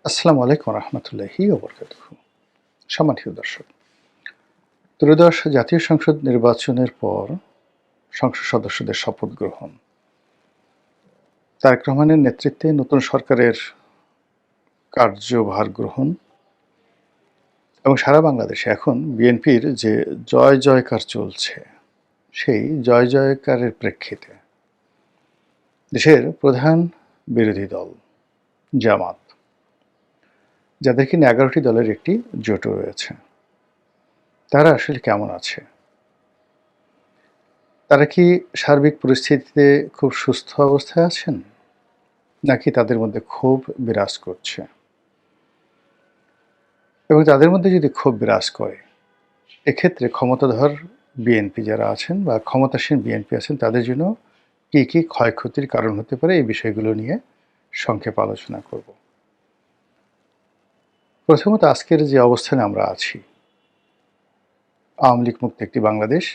আসসালামু আলাইকুম রহমতুল্লাহি ওবরকাতুহু। সম্মানিত দর্শক, ত্রয়োদশ জাতীয় সংসদ নির্বাচনের পর সংসদ সদস্যদের শপথ গ্রহণ, তারেক রহমানের নেতৃত্বে নতুন সরকারের কার্যভার গ্রহণ এবং সারা বাংলাদেশে এখন বিএনপির যে জয় জয়কার চলছে, সেই জয় জয়কারের প্রেক্ষিতে দেশের প্রধান বিরোধী দল জামাত, যাদের কিনা 11টি দলের একটি জোট রয়েছে, তারা আসলে কেমন আছে? তারা কি সার্বিক পরিস্থিতিতে খুব সুস্থ অবস্থায় আছেন, নাকি তাদের মধ্যে ক্ষোভ বিরাজ করছে? এবং তাদের মধ্যে যদি ক্ষোভ বিরাজ করে, এক্ষেত্রে ক্ষমতাধর বিএনপি যারা আছেন বা ক্ষমতাসীন বিএনপি আছেন, তাদের জন্য কী কী ক্ষয়ক্ষতির কারণ হতে পারে, এই বিষয়গুলো নিয়ে সংক্ষেপে আলোচনা করব। প্রথমত, আজকের যে অবস্থানে আমরা আছি, আওয়ামী লীগ মুক্ত একটি বাংলাদেশ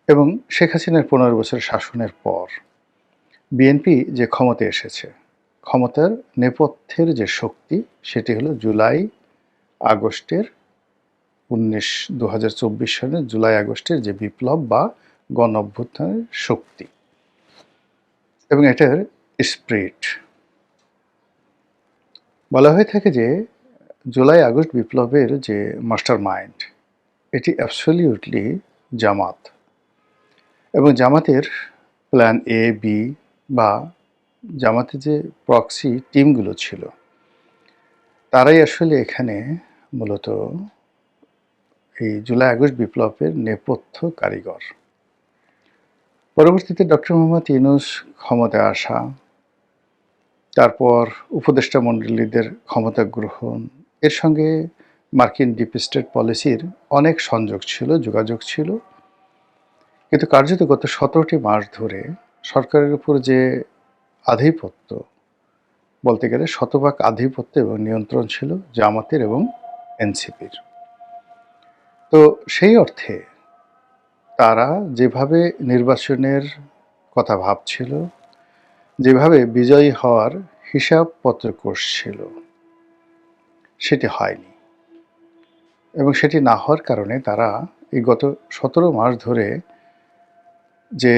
এবং শেখ হাসিনার 15 বছরের শাসনের পর বিএনপি যে ক্ষমতায় এসেছে, ক্ষমতার নেপথ্যের যে শক্তি, সেটি হলো জুলাই আগস্টের 2024 সালের জুলাই আগস্টের যে বিপ্লব বা গণ অভ্যুত্থানের শক্তি এবং এটার স্পিরিট। বলা হয়ে থাকে যে জুলাই আগস্ট বিপ্লবের যে মাস্টার মাইন্ড, এটি অ্যাবসলিউটলি জামাত, এবং জামাতের প্ল্যান এ, বি বা জামাতের যে প্রক্সি টিমগুলো ছিল, তারাই আসলে এখানে মূলত এই জুলাই আগস্ট বিপ্লবের নেপথ্য কারিগর। পরবর্তীতে ডক্টর মোহাম্মদ ইউনূস ক্ষমতায় আসা, তারপর উপদেষ্টা মণ্ডলীদের ক্ষমতা গ্রহণ, এর সঙ্গে মার্কিন ডিপ স্টেট পলিসির অনেক সংযোগ ছিল, যোগাযোগ ছিল। কিন্তু কার্যত গত 17টি মাস ধরে সরকারের উপর যে আধিপত্য, বলতে গেলে শতভাগ আধিপত্য এবং নিয়ন্ত্রণ ছিল জামাতের এবং এনসিপির। তো সেই অর্থে তারা যেভাবে নির্বাচনের কথা ভাবছিল, যেভাবে বিজয়ী হওয়ার হিসাবপত্র কষছিল, সেটি হয়নি। এবং সেটি না হওয়ার কারণে তারা এই গত 17 মাস ধরে যে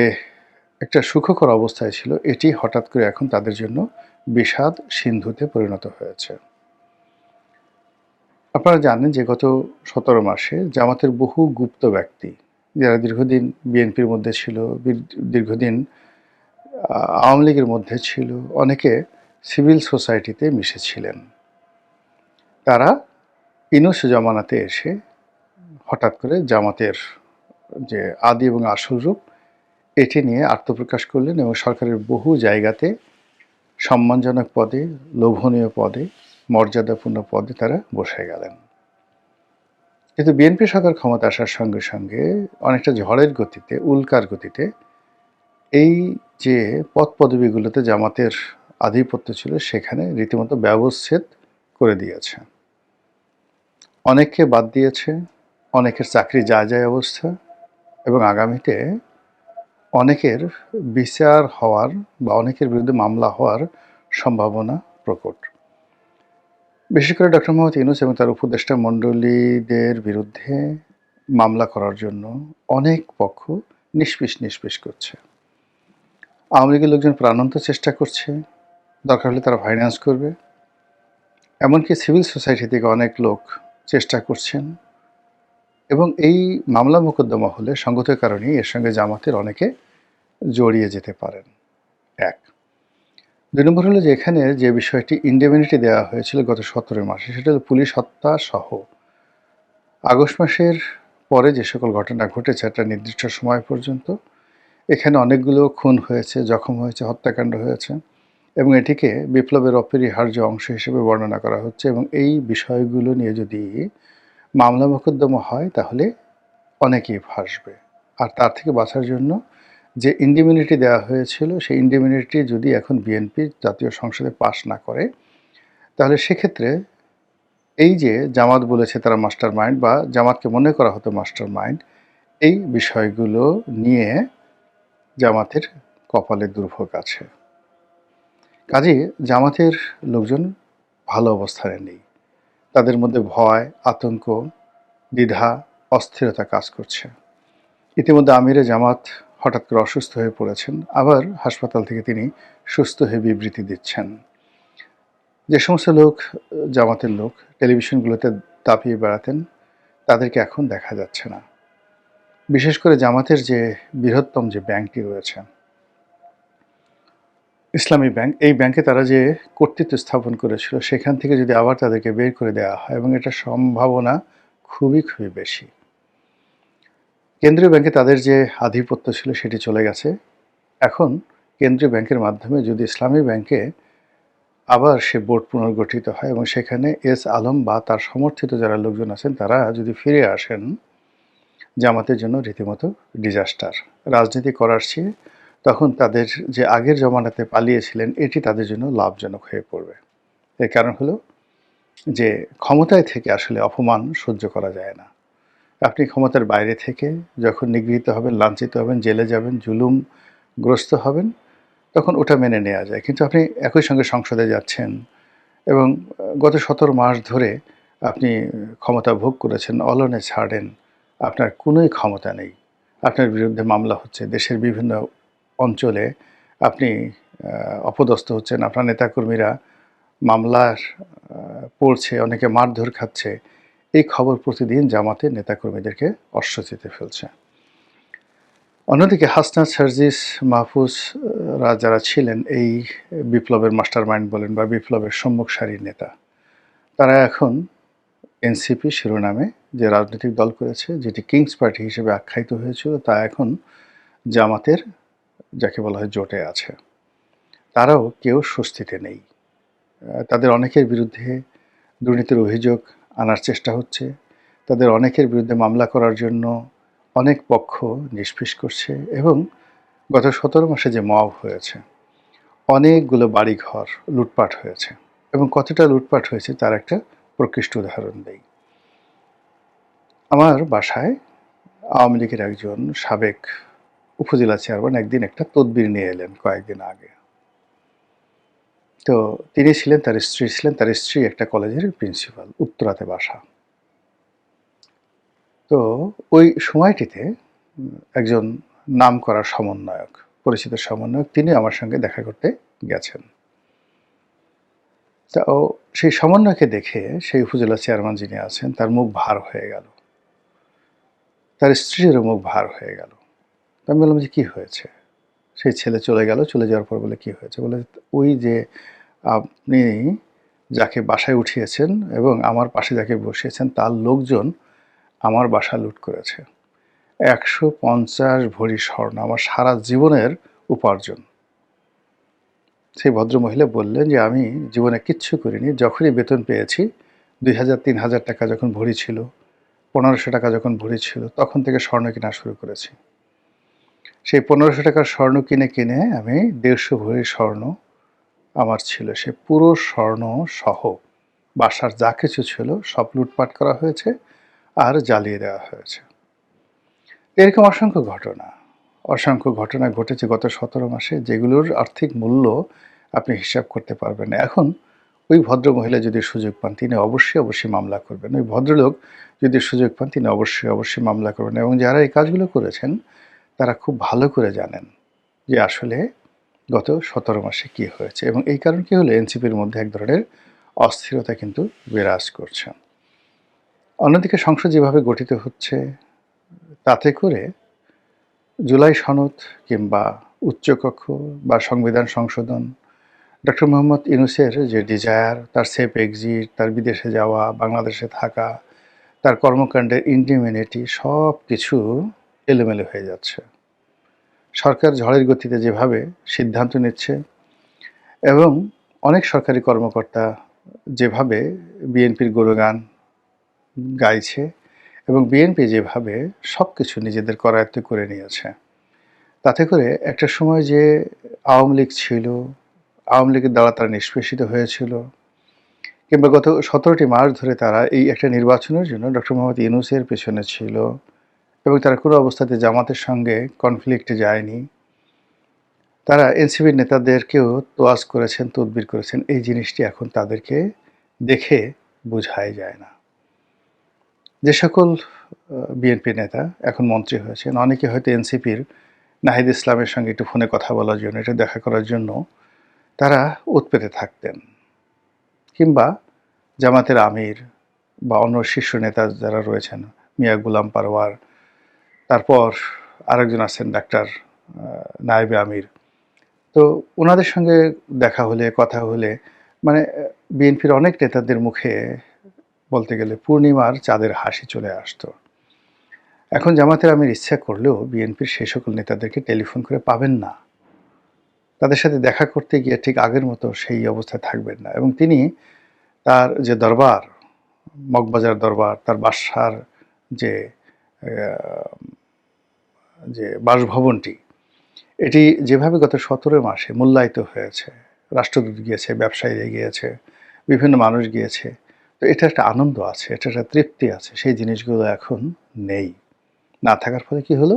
একটা সুখকর অবস্থায় ছিল, এটি হঠাৎ করে এখন তাদের জন্য বিষাদ সিন্ধুতে পরিণত হয়েছে। আপনারা জানেন যে গত 17 মাসে জামাতের বহু গুপ্ত ব্যক্তি, যারা দীর্ঘদিন বিএনপির মধ্যে ছিল, দীর্ঘদিন আওয়ামী লীগের মধ্যে ছিল, অনেকে সিভিল সোসাইটিতে মিশেছিলেন, তারা ইউনূস জমানাতে এসে হঠাৎ করে জামাতের যে আদি এবং আসল রূপ, এটি নিয়ে আত্মপ্রকাশ করলেন এবং সরকারের বহু জায়গাতে সম্মানজনক পদে, লোভনীয় পদে, মর্যাদাপূর্ণ পদে তারা বসে গেলেন। কিন্তু বিএনপি সরকার ক্ষমতা আসার সঙ্গে সঙ্গে অনেকটা ঝড়ের গতিতে, উল্কার গতিতে এই যে পদ পদবিগুলোতে জামাতের আধিপত্য ছিল, সেখানে রীতিমতো ব্যবচ্ছেদ করে দিয়েছে। অনেককে বাদ দিয়েছে, অনেকের চাকরি যায় যায় অবস্থা, এবং আগামীতে অনেকের বিচার হওয়ার বা অনেকের বিরুদ্ধে মামলা হওয়ার সম্ভাবনা প্রকট। বিশেষ করে ডক্টর মোহাম্মদ ইউনূস এবং তার উপদেষ্টা মণ্ডলীদের বিরুদ্ধে মামলা করার জন্য অনেক পক্ষ নিষ্পিস করছে। আওয়ামী লীগের লোকজন প্রাণান্ত চেষ্টা করছে, দরকার হলে তারা ফাইন্যান্স করবে। এমনকি সিভিল সোসাইটি থেকে অনেক লোক চেষ্টা করছেন, এবং এই মামলা মোকদ্দমা হলে সঙ্গত কারণেই এর সঙ্গে জামাতের অনেকে জড়িয়ে যেতে পারেন। 1। 2 নম্বর হলো যে এখানে যে বিষয়টি ইন্ডেমনিটি দেওয়া হয়েছিল গত 17 মাসে, সেটা হলো পুলিশ হত্যা সহ আগস্ট মাসের পরে যে সকল ঘটনা ঘটেছে একটা নির্দিষ্ট সময় পর্যন্ত, এখানে অনেকগুলো খুন হয়েছে, জখম হয়েছে, হত্যাকাণ্ড হয়েছে, এবং এটিকে বিপ্লবের অপরিহার্য অংশ হিসেবে বর্ণনা করা হচ্ছে। এবং এই বিষয়গুলো নিয়ে যদি মামলা মোকদ্দমা হয়, তাহলে অনেকেই ফাঁসবে। আর তার থেকে বাঁচার জন্য যে ইন্ডেমনিটি দেওয়া হয়েছিল, সেই ইন্ডেমনিটি যদি এখন বিএনপি জাতীয় সংসদে পাশ না করে, তাহলে সেক্ষেত্রে এই যে জামাত বলেছে তারা মাস্টার মাইন্ড, বা জামাতকে মনে করা হতো মাস্টার মাইন্ড, এই বিষয়গুলো নিয়ে জামাতের কপালে দুর্ভোগ আছে। কাজেই জামাতের লোকজন ভালো অবস্থানে নেই। তাদের মধ্যে ভয়, আতঙ্ক, দ্বিধা, অস্থিরতা কাজ করছে। ইতিমধ্যে আমিরে জামাত হঠাৎ করে অসুস্থ হয়ে পড়েছেন। আবার হাসপাতাল থেকে তিনি সুস্থ হয়ে বিবৃতি দিচ্ছেন। যে সমস্ত লোক জামাতের লোক টেলিভিশনগুলোতে দাপিয়ে বেড়াতেন, তাদেরকে এখন দেখা যাচ্ছে না। বিশেষ করে জামাতের যে বৃহত্তম যে ব্যাংকটি রয়েছে, ইসলামী ব্যাংক, এই ব্যাংকে তারা যে কর্তৃত্ব স্থাপন করেছিল, সেখান থেকে যদি আবার তাদেরকে বের করে দেওয়া হয়, এবং এটার সম্ভাবনা খুবই খুবই বেশি। কেন্দ্রীয় ব্যাংকে তাদের যে আধিপত্য ছিল সেটি চলে গেছে। এখন কেন্দ্রীয় ব্যাংকের মাধ্যমে যদি ইসলামী ব্যাংকে আবার সে বোর্ড পুনর্গঠিত হয় এবং সেখানে এস আলম বা তার সমর্থিত যারা লোকজন আছেন তারা যদি ফিরে আসেন, জামাতের জন্য রীতিমতো ডিজাস্টার। রাজনীতি করার চেয়ে তখন তাদের যে আগের জমানাতে পালিয়েছিলেন, এটি তাদের জন্য লাভজনক হয়ে পড়বে। এর কারণ হলো যে ক্ষমতায় থেকে আসলে অপমান সহ্য করা যায় না। আপনি ক্ষমতার বাইরে থেকে যখন নিগৃহীত হবেন, লাঞ্ছিত হবেন, জেলে যাবেন, জুলুমগ্রস্ত হবেন, তখন ওটা মেনে নেওয়া যায়। কিন্তু আপনি একই সঙ্গে সংসদে যাচ্ছেন এবং গত ১৭ মাস ধরে আপনি ক্ষমতা ভোগ করেছেন, অলনে ছাড়েন, আপনার কোনোই ক্ষমতা নেই। আপনার বিরুদ্ধে মামলা হচ্ছে, দেশের বিভিন্ন অঞ্চলে আপনি অপদস্থ হচ্ছেন, আপনার নেতাকর্মীরা মামলার পড়ছে, অনেকে মারধর খাচ্ছে। এই খবর প্রতিদিন জামাতের নেতাকর্মীদেরকে অস্বস্তিতে ফেলছে। অন্যদিকে হাসনাত, সার্জিস, মাহফুজরা যারা ছিলেন এই বিপ্লবের মাস্টার মাইন্ড বলেন বা বিপ্লবের সম্মুখ সারির নেতা, তারা এখন এনসিপি শিরোনামে যে রাজনৈতিক দল করেছে, যেটি কিংস পার্টি হিসেবে আখ্যায়িত হয়েছিল, তা এখন জামাতের যাকে বলা হয় জোটে আছে। তারাও কেউ স্বস্তিতে নেই। তাদের অনেকের বিরুদ্ধে দুর্নীতির অভিযোগ আনার চেষ্টা হচ্ছে। তাদের অনেকের বিরুদ্ধে মামলা করার জন্য অনেক পক্ষ নিষ্পিস করছে এবং গত ১৭ মাসে যে মব হয়েছে, অনেকগুলো বাড়িঘর লুটপাট হয়েছে এবং কতটা লুটপাট হয়েছে তার একটা প্রকৃষ্ট উদাহরণ দেই। আমার বাসায় আওয়ামী লীগের একজন সাবেক উপজেলা চেয়ারম্যান একদিন একটা তদবির নিয়ে এলেন কয়েকদিন আগে। তো তিনি ছিলেন, তার স্ত্রী ছিলেন, তার স্ত্রী একটা কলেজের প্রিন্সিপাল, উত্তরাতে বাসা। তো ওই সময়টিতে একজন নামকরা সমন্বয়ক, পরিচিত সমন্বয়ক, তিনি আমার সঙ্গে দেখা করতে গেছেন। তা সেই সমন্বয়কে দেখে সেই উপজেলা চেয়ারম্যান যিনি আছেন তার মুখ ভার হয়ে গেল, তার স্ত্রীরও মুখ ভার হয়ে গেল। আমি বললাম যে কী হয়েছে? সেই ছেলে চলে গেল, চলে যাওয়ার পর বলে কী হয়েছে? বলে ওই যে আপনি যাকে বাসায় উঠিয়েছেন এবং আমার পাশে যাকে বসিয়েছেন তার লোকজন আমার বাসা লুট করেছে। ১৫০ ভরি স্বর্ণ, আমার সারা জীবনের উপার্জন। সেই ভদ্রমহিলা বললেন যে আমি জীবনে কিচ্ছু করিনি, যখনই বেতন পেয়েছি ২,০০০-৩,০০০ টাকা যখন ভরি ছিল, ১৫০০ টাকা যখন ভরি ছিল, তখন থেকে স্বর্ণ কেনা শুরু করেছি। সেই ১৫০০ টাকার স্বর্ণ কিনে কিনে আমি ১৫০ ভরি স্বর্ণ আমার ছিল। সে পুরো স্বর্ণ সহ বাসার যা কিছু ছিল সব লুটপাট করা হয়েছে আর জ্বালিয়ে দেওয়া হয়েছে। এরকম অসংখ্য ঘটনা ঘটেছে গত ১৭ মাসে, যেগুলোর আর্থিক মূল্য আপনি হিসাব করতে পারবেন না। এখন ওই ভদ্রমহিলা যদি সুযোগ পান, তিনি অবশ্যই মামলা করবেন। ওই ভদ্রলোক যদি সুযোগ পান, তিনি অবশ্যই মামলা করবেন এবং যারা এই কাজগুলো করেছেন তারা খুব ভালো করে জানেন যে আসলে গত ১৭ মাসে কী হয়েছে এবং এই কারণ কী হলো, এনসিপির মধ্যে এক ধরনের অস্থিরতা কিন্তু বিরাজ করছে। অন্যদিকে সংসদ যেভাবে গঠিত হচ্ছে, তাতে করে জুলাই সনদ কিংবা উচ্চকক্ষ বা সংবিধান সংশোধন, ডক্টর মোহাম্মদ ইউনূসের যে ডিজায়ার, তার সেফ এক্সিট, তার বিদেশে যাওয়া, বাংলাদেশে থাকা, তার কর্মকাণ্ডের ইন্ডিমিনিটি, সব কিছু এলোমেলো হয়ে যাচ্ছে। সরকার ঝড়ের গতিতে যেভাবে সিদ্ধান্ত নিচ্ছে এবং অনেক সরকারি কর্মকর্তা যেভাবে বিএনপির গুণগান গাইছে এবং বিএনপি যেভাবে সব কিছু নিজেদের করায়ত্ত করে নিয়েছে, তাতে করে একটা সময় যে আওয়ামী লীগ ছিল, আওয়ামী লীগের দ্বারা তারা নিষ্পেষিত হয়েছিল, কিংবা গত ১৭টি মাস ধরে তারা এই একটা নির্বাচনের জন্য ডক্টর মোহাম্মদ ইউনূসের পেছনে ছিল এবং তারা কোনো অবস্থাতে জামাতের সঙ্গে কনফ্লিক্টে যায়নি। তারা এনসিপির নেতাদেরকেও তোয়াজ করেছেন, তদবির করেছেন। এই জিনিসটি এখন তাদেরকে দেখে বোঝাই যায় না। যে সকল বিএনপি নেতা এখন মন্ত্রী হয়েছেন, অনেকে হয়তো এনসিপির নাহিদ ইসলামের সঙ্গে একটু ফোনে কথা বলার জন্য, একটু দেখা করার জন্য তারা উৎপেতে থাকতেন, কিংবা জামাতের আমির বা অন্য শীর্ষ নেতা যারা রয়েছেন, মিয়া গোলাম পারওয়ার, তারপর আরেকজন আছেন ডাক্তার নায়েবে আমির, তো ওনাদের সঙ্গে দেখা হলে, কথা হলে, মানে বিএনপির অনেক নেতাদের মুখে বলতে গেলে পূর্ণিমার চাঁদের হাসি চলে আসতো। এখন জামাতের আমির ইচ্ছা করলেও বিএনপির সেই সকল নেতাদেরকে টেলিফোন করে পাবেন না, তাদের সাথে দেখা করতে গিয়ে ঠিক আগের মতো সেই অবস্থায় থাকবেন না। এবং তিনি তার যে দরবার, মগবাজার দরবার, তার বাসার যে যে বাসভবনটি, এটি যেভাবে গত 17 মাসে মূল্যায়িত হয়েছে, রাষ্ট্রদূত গিয়েছে, ব্যবসায়ীরা গিয়েছে, বিভিন্ন মানুষ গিয়েছে, তো এটা একটা আনন্দ আছে, এটা একটা তৃপ্তি আছে, সেই জিনিসগুলো এখন নেই। না থাকার ফলে কি হলো,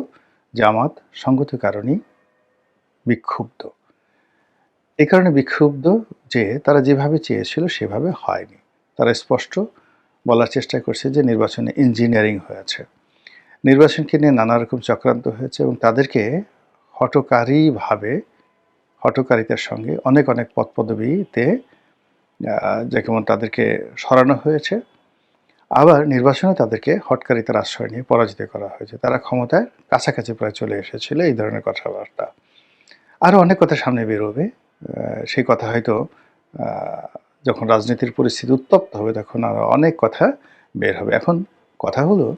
জামাত সঙ্গত কারণেই বিক্ষুব্ধ। এই কারণে বিক্ষুব্ধ যে তারা যেভাবে চেয়েছিল সেভাবে হয়নি। তারা স্পষ্ট বলার চেষ্টা করছে যে নির্বাচনে ইঞ্জিনিয়ারিং হয়েছে, নির্বাচনকে নিয়ে নানা রকম চক্রান্ত হয়েছে, এবং তাদেরকে হঠকারিতার সঙ্গে অনেক পদপদবীতে যেমন তাদেরকে সরানো হয়েছে, আবার নির্বাচনে তাদেরকে হঠকারিতার আশ্রয় নিয়ে পরাজিত করা হয়েছে। তারা ক্ষমতায় কাছাকাছি প্রায় চলে এসেছিল, এই ধরনের কথাবার্তা। আরও অনেক কথা সামনে বেরোবে, সেই কথা হয়তো যখন রাজনীতির পরিস্থিতি উত্তপ্ত হবে তখন আরও অনেক কথা বের হবে। এখন কথা হলো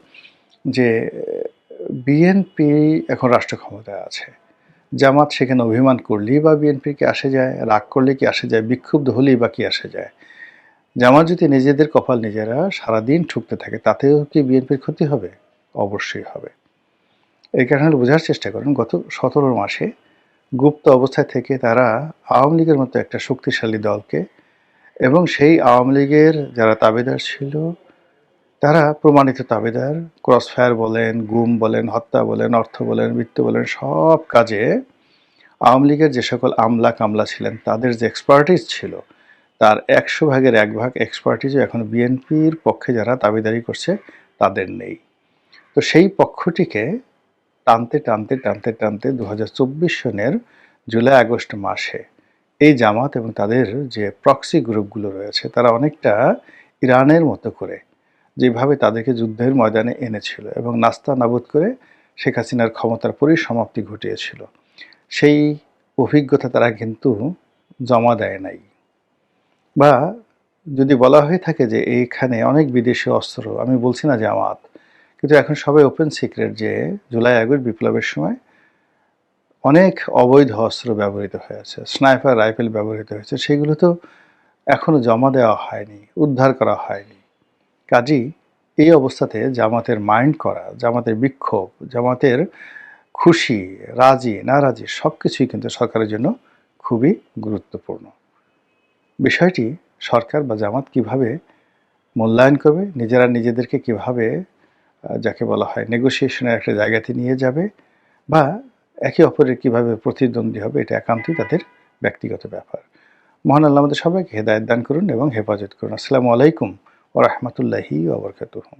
যে বিএনপি এখন রাষ্ট্র ক্ষমতায় আছে, জামাত সেখানে অভিমান করলেই বা বিএনপিকে আসে যায়, রাগ করলে কি আসে যায়, বিক্ষুব্ধ হলেই বা কি আসে যায়। জামাত যদি নিজেদের কপাল নিজেরা সারাদিন ঠুকতে থাকে, তাতেও কি বিএনপির ক্ষতি হবে? অবশ্যই হবে। এই কারণে বোঝার চেষ্টা করেন, গত 17 মাসে গুপ্ত অবস্থায় থেকে তারা আওয়ামী লীগের মতো একটা শক্তিশালী দলকে, এবং সেই আওয়ামী লীগের যারা তাবেদার ছিল, তারা প্রমাণিত তাবেদার, ক্রসফায়ার বলেন, গুম বলেন, হত্যা বলেন, অর্থ বলেন, মৃত্যু বলেন, সব কাজে আওয়ামী লীগের যে সকল আমলা কামলা ছিলেন, তাদের যে এক্সপার্টিস ছিল, তার 100 ভাগের 1 ভাগ এক্সপার্টিসও এখন বিএনপির পক্ষে যারা দাবিদারি করছে তাদের নেই। তো সেই পক্ষটিকে টানতে 2024 সনের জুলাই আগস্ট মাসে এই জামাত এবং তাদের যে প্রক্সি গ্রুপগুলো রয়েছে, তারা অনেকটা ইরানের মতো করে যেভাবে তাদেরকে যুদ্ধের ময়দানে এনেছিল এবং নাস্তা নাবুদ করে শেখ হাসিনার ক্ষমতার পরিসমাপ্তি ঘটিয়েছিল, সেই অভিজ্ঞতা তারা কিন্তু জমা দেয় নাই। বা যদি বলা হয়ে থাকে যে এইখানে অনেক বিদেশি অস্ত্র, আমি বলছি না জামাত, কিন্তু এখন সবাই ওপেন সিক্রেট যে জুলাই আগস্ট বিপ্লবের সময় অনেক অবৈধ অস্ত্র ব্যবহৃত হয়েছে, স্নাইপার রাইফেল ব্যবহৃত হয়েছে, সেগুলো তো এখনো জমা দেওয়া হয়নি, উদ্ধার করা হয়নি। কাজেই এই অবস্থাতে জামাতের মাইন্ড করা, জামাতের বিক্ষোভ, জামাতের খুশি, রাজি নারাজি সব কিছুই কিন্তু সরকারের জন্য খুবই গুরুত্বপূর্ণ। বিষয়টি সরকার বা জামাত কিভাবে মূল্যায়ন করবে, নিজেরা নিজেদেরকে কিভাবে যাকে বলা হয় নেগোসিয়েশনের একটা জায়গাতে নিয়ে যাবে, বা একে অপরের কিভাবে প্রতিদ্বন্দ্বী হবে, এটা একান্তই তাদের ব্যক্তিগত ব্যাপার। মহান আল্লাহ আমাদের সবাইকে হেদায়েত দান করুন এবং হেফাজত করুন। আসসালামু আলাইকুম ওয়া রাহমাতুল্লাহি ওয়া বারাকাতুহু।